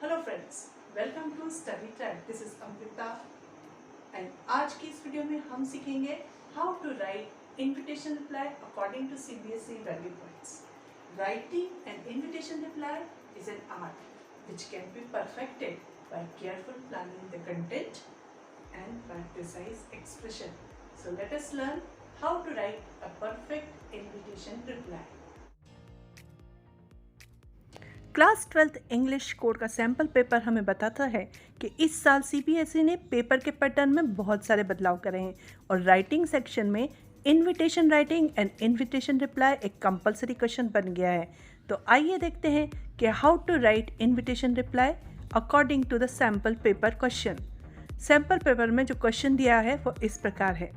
Hello friends, welcome to Study Track. This is Amrita and आज की इस वीडियो में हम सीखेंगे how to write invitation reply according to CBSE value points. Writing an invitation reply is an art which can be perfected by careful planning the content and by precise expression. So let us learn how to write a perfect invitation reply. Class 12th English code का sample paper हमें बताता है कि इस साल CBSE ने paper के pattern में बहुत सारे बदलाव करे हैं और राइटिंग सेक्शन में invitation writing and invitation reply एक कंपलसरी क्वेश्चन बन गया है। तो आइए देखते हैं कि how to write invitation reply according to the sample paper question. Sample paper में जो क्वेश्चन दिया है वो इस प्रकार है।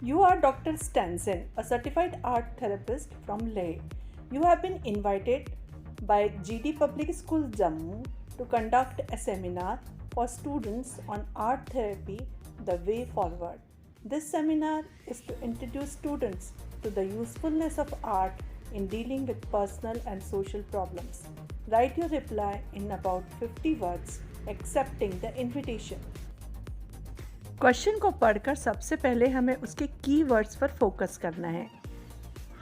You are doctor Stanzin, a certified art therapist from Leh. You have been invited by GD Public School Jammu to conduct a seminar for students on art therapy, the way forward. This seminar is to introduce students to the usefulness of art in dealing with personal and social problems. Write your reply in about 50 words, accepting the invitation. Question को पढ़कर सबसे पहले हमें उसके keywords पर focus करना है।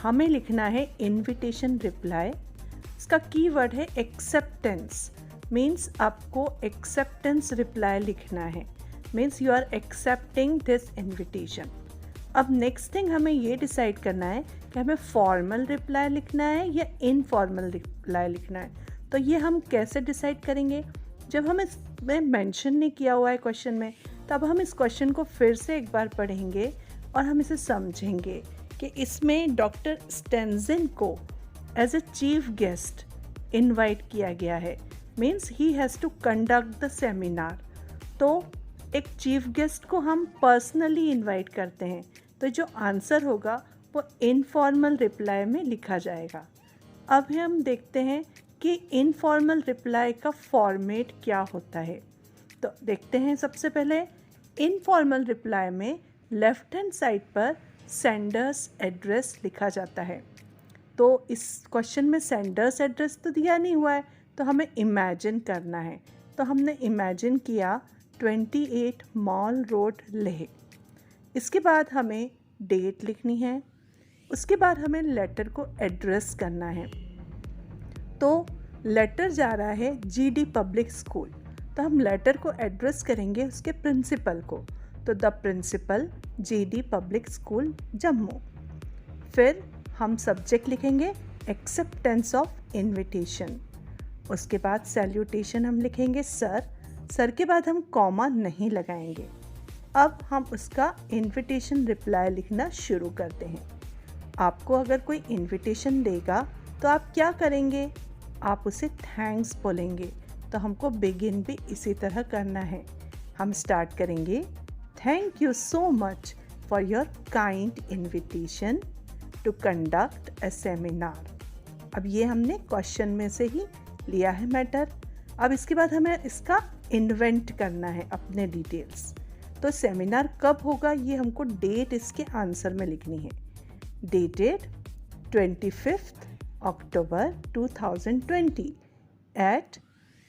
हमें लिखना है इनविटेशन रिप्लाई। इसका कीवर्ड है एक्सेप्टेंस, मीन्स आपको एक्सेप्टेंस रिप्लाई लिखना है, means you are accepting this invitation. अब नेक्स्ट थिंग हमें ये डिसाइड करना है कि हमें फॉर्मल रिप्लाई लिखना है या इनफॉर्मल रिप्लाई लिखना है। तो ये हम कैसे डिसाइड करेंगे? जब हम इसमें मेंशन नहीं किया हुआ है क्वेश्चन में, तब हम इस क्वेश्चन को फिर से एक बार पढ़ेंगे और हम इसे समझेंगे कि इसमें डॉक्टर स्टेंजन को as a chief guest invite किया गया है, means he has to conduct the seminar. तो एक चीफ गेस्ट को हम पर्सनली इनवाइट करते हैं, तो जो आंसर होगा वो इनफॉर्मल रिप्लाई में लिखा जाएगा। अब हम देखते हैं कि इनफॉर्मल रिप्लाई का फॉर्मेट क्या होता है। तो देखते हैं, सबसे पहले इनफॉर्मल रिप्लाई में लेफ्ट हैंड साइड पर सेंडर्स एड्रेस लिखा जाता है। तो इस क्वेश्चन में सेंडर्स एड्रेस तो दिया नहीं हुआ है, तो हमें इमेजिन करना है। तो हमने इमेजिन किया 28 मॉल रोड लेह। इसके बाद हमें डेट लिखनी है, उसके बाद हमें लेटर को एड्रेस करना है। तो लेटर जा रहा है जीडी पब्लिक स्कूल, तो हम लेटर को एड्रेस करेंगे उसके प्रिंसिपल को। तो the principal GD public school Jammu. फिर हम सब्जेक्ट लिखेंगे एक्सेप्टेंस ऑफ इनविटेशन। उसके बाद सैल्यूटेशन हम लिखेंगे सर के बाद हम कॉमा नहीं लगाएंगे। अब हम उसका इनविटेशन रिप्लाई लिखना शुरू करते हैं। आपको अगर कोई इनविटेशन देगा तो आप क्या करेंगे? आप उसे थैंक्स बोलेंगे। तो हमको बिगिन भी इसी तरह करना है। हम स्टार्ट करेंगे, thank you so much for your kind invitation to conduct a seminar. अब ये हमने क्वेश्चन में से ही लिया है मैटर। अब इसके बाद हमें इसका इन्वेंट करना है अपने डिटेल्स। तो सेमिनार कब होगा ये हमको डेट इसके आंसर में लिखनी है। Dated 25 October 2020 at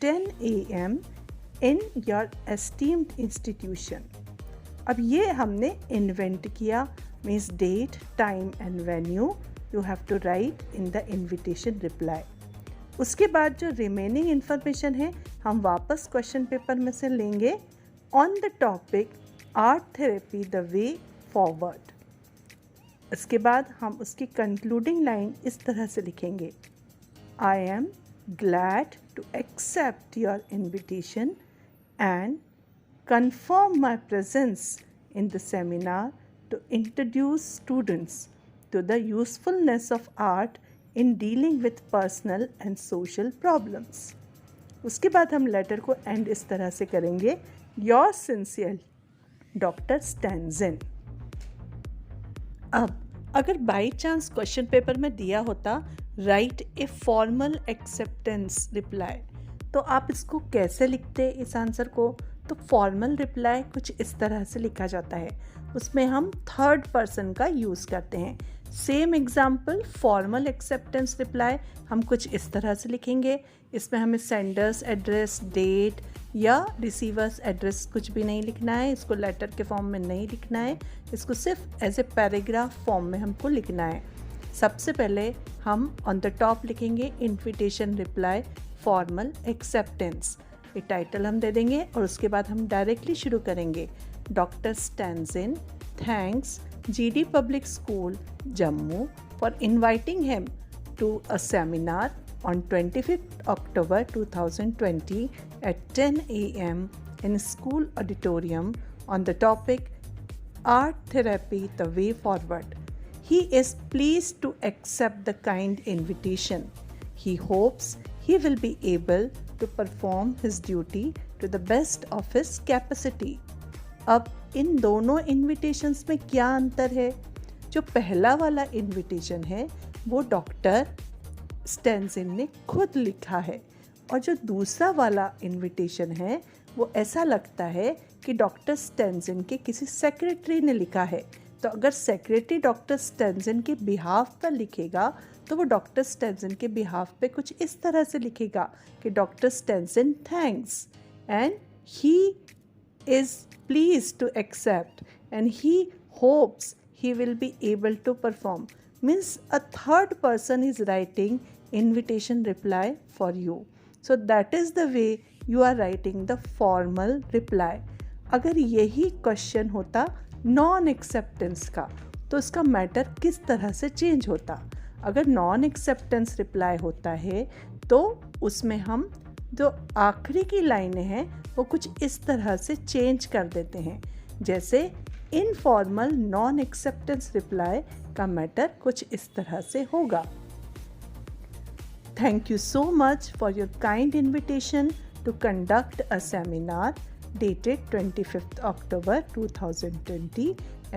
10 AM in your esteemed institution। अब ये हमने इन्वेंट किया, means date, time and venue you have to write in the invitation reply. उसके बाद जो रिमेनिंग इन्फॉर्मेशन है हम वापस क्वेश्चन पेपर में से लेंगे on the topic art therapy the way forward. इसके बाद हम उसकी कंक्लूडिंग लाइन इस तरह से लिखेंगे, I am glad to accept your invitation and confirm my presence in the seminar to introduce students to the usefulness of art in dealing with personal and social problems। उसके बाद हम letter को and इस तरह से करेंगे, your sincere doctor स्टैनसन। अब अगर बाई चांस क्वेश्चन पेपर में दिया होता right a formal acceptance reply, तो आप इसको कैसे लिखते इस आंसर को? तो फॉर्मल रिप्लाई कुछ इस तरह से लिखा जाता है। उसमें हम थर्ड पर्सन का यूज़ करते हैं, same example formal acceptance reply हम कुछ इस तरह से लिखेंगे। इसमें हमें सेंडर्स एड्रेस, डेट या रिसीवर्स एड्रेस कुछ भी नहीं लिखना है, इसको लेटर के फॉर्म में नहीं लिखना है, इसको सिर्फ एज ए पैराग्राफ फॉर्म में हमको लिखना है। सबसे पहले हम ऑन द टॉप लिखेंगे इन्विटेशन रिप्लाई फॉर्मल एक्सेप्टेंस, ये टाइटल हम दे देंगे और उसके बाद हम डायरेक्टली शुरू करेंगे। Doctor Stanzin thanks GD Public School, Jammu for inviting him to a seminar on 25th October 2020 at 10 a.m. in school auditorium on the topic Art Therapy, the Way Forward. He is pleased to accept the kind invitation. He hopes he will be able to perform his duty to the best of his capacity. अब इन दोनों invitations में क्या अंतर है? जो पहला वाला invitation है वो डॉक्टर स्टैंजिन ने खुद लिखा है और जो दूसरा वाला इन्विटेशन है वो ऐसा लगता है कि डॉक्टर स्टैंजिन के किसी सेक्रेटरी ने लिखा है। तो अगर सेक्रेटरी डॉक्टर स्टैंजिन के बिहाफ पर लिखेगा तो वो डॉक्टर स्टैंजिन के बिहाफ पे कुछ इस तरह से लिखेगा कि doctor Stanzin thanks and he is pleased to accept and he hopes he will be able to perform. Means a third person is writing invitation reply for you. So that is the way you are writing the formal reply. अगर यही question होता non acceptance का तो इसका matter किस तरह से change होता? अगर नॉन एक्सेप्टेंस रिप्लाई होता है तो उसमें हम जो आखिरी की लाइनें हैं वो कुछ इस तरह से चेंज कर देते हैं। जैसे इनफॉर्मल नॉन एक्सेप्टेंस रिप्लाई का मैटर कुछ इस तरह से होगा। Thank you so much for your kind invitation to conduct a seminar dated 25th October 2020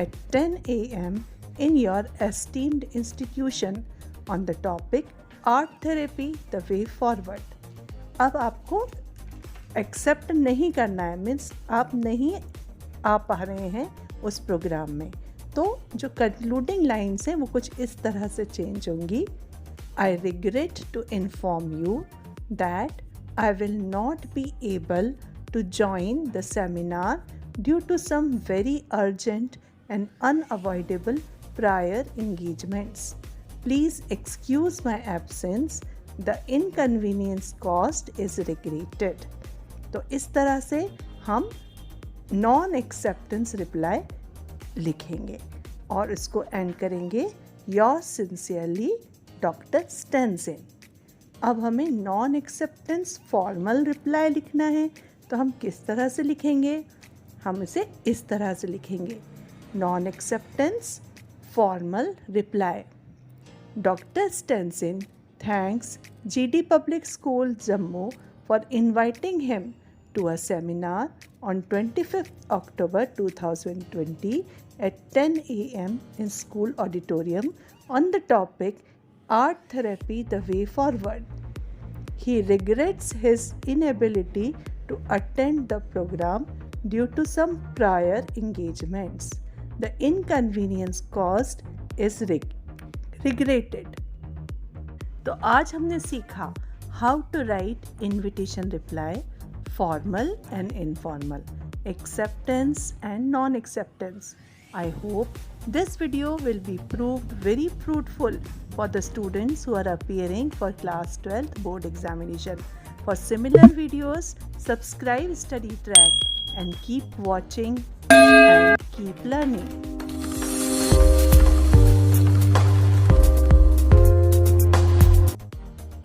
at 10 a.m. in your esteemed institution on the topic Art Therapy, the Way Forward. अब आपको accept नहीं करना है, मीन्स आप नहीं आ पा रहे हैं उस प्रोग्राम में, तो जो कंक्लूडिंग लाइन्स हैं वो कुछ इस तरह से चेंज होंगी। I regret to inform you that I will not be able to join the seminar due to some very urgent and unavoidable prior engagements. Please excuse my absence. The inconvenience caused is regretted. तो इस तरह से हम non acceptance reply लिखेंगे और इसको and करेंगे your sincerely doctor स्टैंजिन। अब हमें नॉन एक्सेप्टेंस फॉर्मल रिप्लाई लिखना है तो हम किस तरह से लिखेंगे? हम इसे इस तरह से लिखेंगे, non acceptance formal reply. Doctor Stanzin thanks GD Public School, Jammu for inviting him to a seminar on 25th October 2020 at 10 a.m. in school auditorium on the topic Art Therapy, the Way Forward. He regrets his inability to attend the program due to some prior engagements. The inconvenience caused is regretted. तो आज हमने सीखा how to write invitation reply, formal and informal, acceptance and non-acceptance. I hope this video will be proved very fruitful for the students who are appearing for class 12th board examination. For similar videos, subscribe Study Track and keep watching and keep learning.